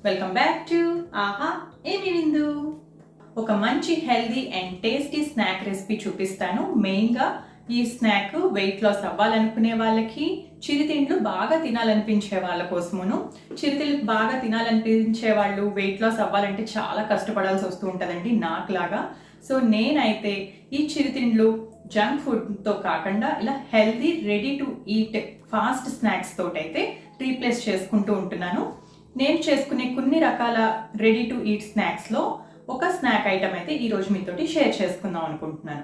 Welcome back to ఆహా ఏమి విందు. ఒక మంచి healthy and tasty snack recipe చూపిస్తాను. మెయిన్గా ఈ స్నాక్ వెయిట్ లాస్ అవ్వాలనుకునే వాళ్ళకి, చిరుతిండ్లు బాగా తినాలనిపించే వాళ్ళ కోసమును. చిరుతిండ్లు బాగా తినాలనిపించే వాళ్ళు వెయిట్ లాస్ అవ్వాలంటే చాలా కష్టపడాల్సి వస్తూ ఉంటుందండి నాకులాగా. సో నేనైతే ఈ చిరుతిండ్లు జంక్ ఫుడ్తో కాకుండా ఇలా healthy ready to eat fast snacks తోటైతే రీప్లేస్ చేసుకుంటూ ఉంటున్నాను. నేను చేసుకునే కొన్ని రకాల రెడీ టు ఈట్ స్నాక్స్లో ఒక స్నాక్ ఐటమ్ అయితే ఈరోజు మీతోటి షేర్ చేసుకుందాం అనుకుంటున్నాను.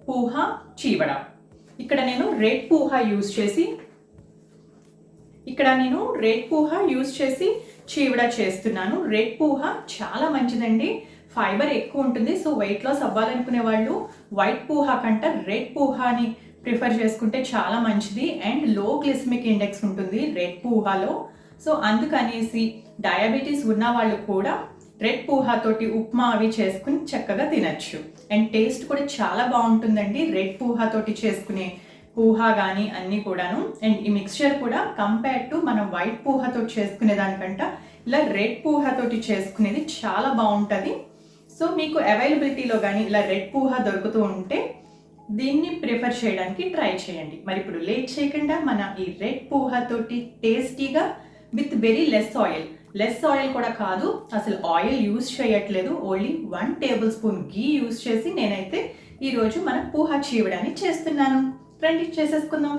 పూహా చీవడ. ఇక్కడ నేను రెడ్ పూహా యూజ్ చేసి చీవడ చేస్తున్నాను. రెడ్ పూహా చాలా మంచిదండి, ఫైబర్ ఎక్కువ ఉంటుంది. సో వెయిట్ లాస్ అవ్వాలనుకునే వాళ్ళు వైట్ పూహా కంటే రెడ్ పూహాని ప్రిఫర్ చేసుకుంటే చాలా మంచిది. అండ్ లో గ్లిసమిక్ ఇండెక్స్ ఉంటుంది రెడ్ పూహాలో. సో అందుకనేసి డయాబెటీస్ ఉన్న వాళ్ళు కూడా రెడ్ పూహాతోటి ఉప్మా అవి చేసుకుని చక్కగా తినచ్చు. అండ్ టేస్ట్ కూడా చాలా బాగుంటుందండి రెడ్ పూహాతోటి చేసుకునే పూహా కానీ అన్నీ కూడాను. అండ్ ఈ మిక్స్చర్ కూడా కంపేర్ టు మనం వైట్ పూహాతో చేసుకునే దానికంట ఇలా రెడ్ పూహాతోటి చేసుకునేది చాలా బాగుంటుంది. సో మీకు అవైలబిలిటీలో కానీ ఇలా రెడ్ పూహా దొరుకుతూ ఉంటే దీన్ని ప్రిఫర్ చేయడానికి ట్రై చేయండి. మరి ఇప్పుడు లేట్ చేయకుండా మన ఈ రెడ్ పూహాతోటి టేస్టీగా విత్ వెరీ లెస్ ఆయిల్ కూడా కాదు, అసలు ఆయిల్ యూజ్ చేయట్లేదు, ఓన్లీ 1 టేబుల్ స్పూన్ గీ యూజ్ చేసి నేనైతే ఈరోజు మన పూహా చీవడాన్ని చేస్తున్నాను. రండి చేసేసుకుందాం.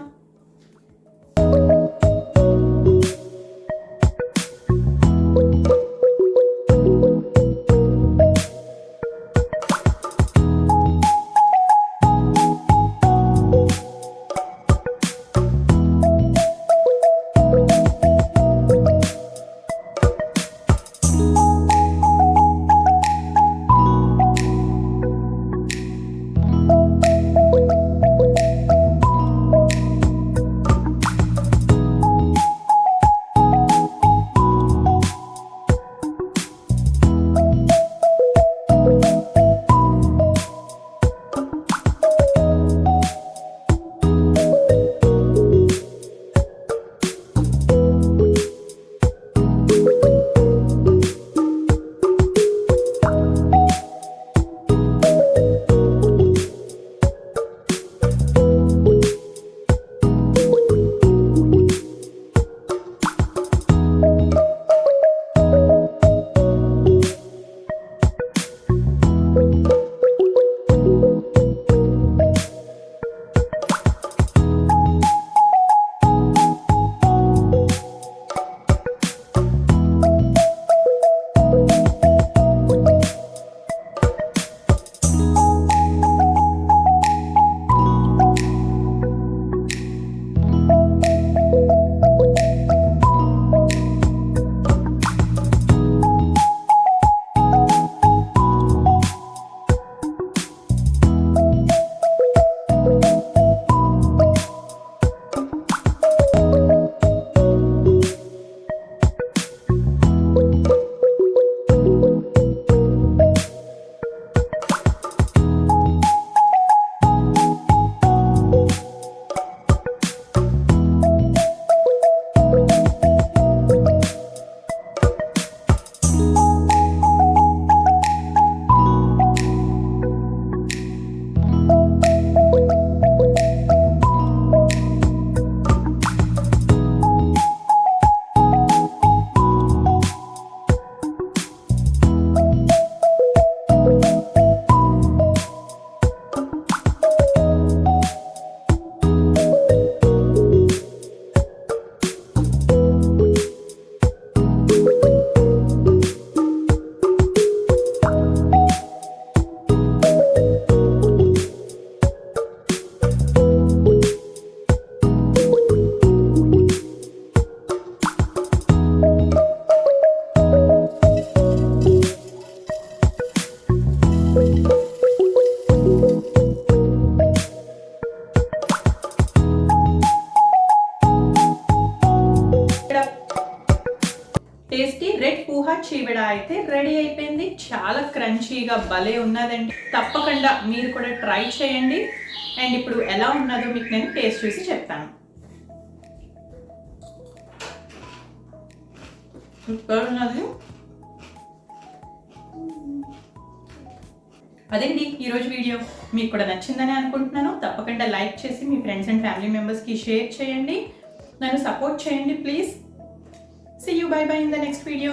టేస్టీ రెడ్ పూహా చీవడ అయితే రెడీ అయిపోయింది. చాలా క్రంచీగా భలే ఉన్నదండి. తప్పకుండా మీరు కూడా ట్రై చేయండి. అండ్ ఇప్పుడు ఎలా ఉన్నదో మీకు నేను టేస్ట్ చూసి చెప్తాను. సూపర్ ఉన్నది. అదండి ఈరోజు వీడియో. మీకు కూడా నచ్చిందని అనుకుంటున్నాను. తప్పకుండా లైక్ చేసి మీ ఫ్రెండ్స్ అండ్ ఫ్యామిలీ మెంబర్స్కి షేర్ చేయండి. నన్ను సపోర్ట్ చేయండి please. See you, bye bye in the next video.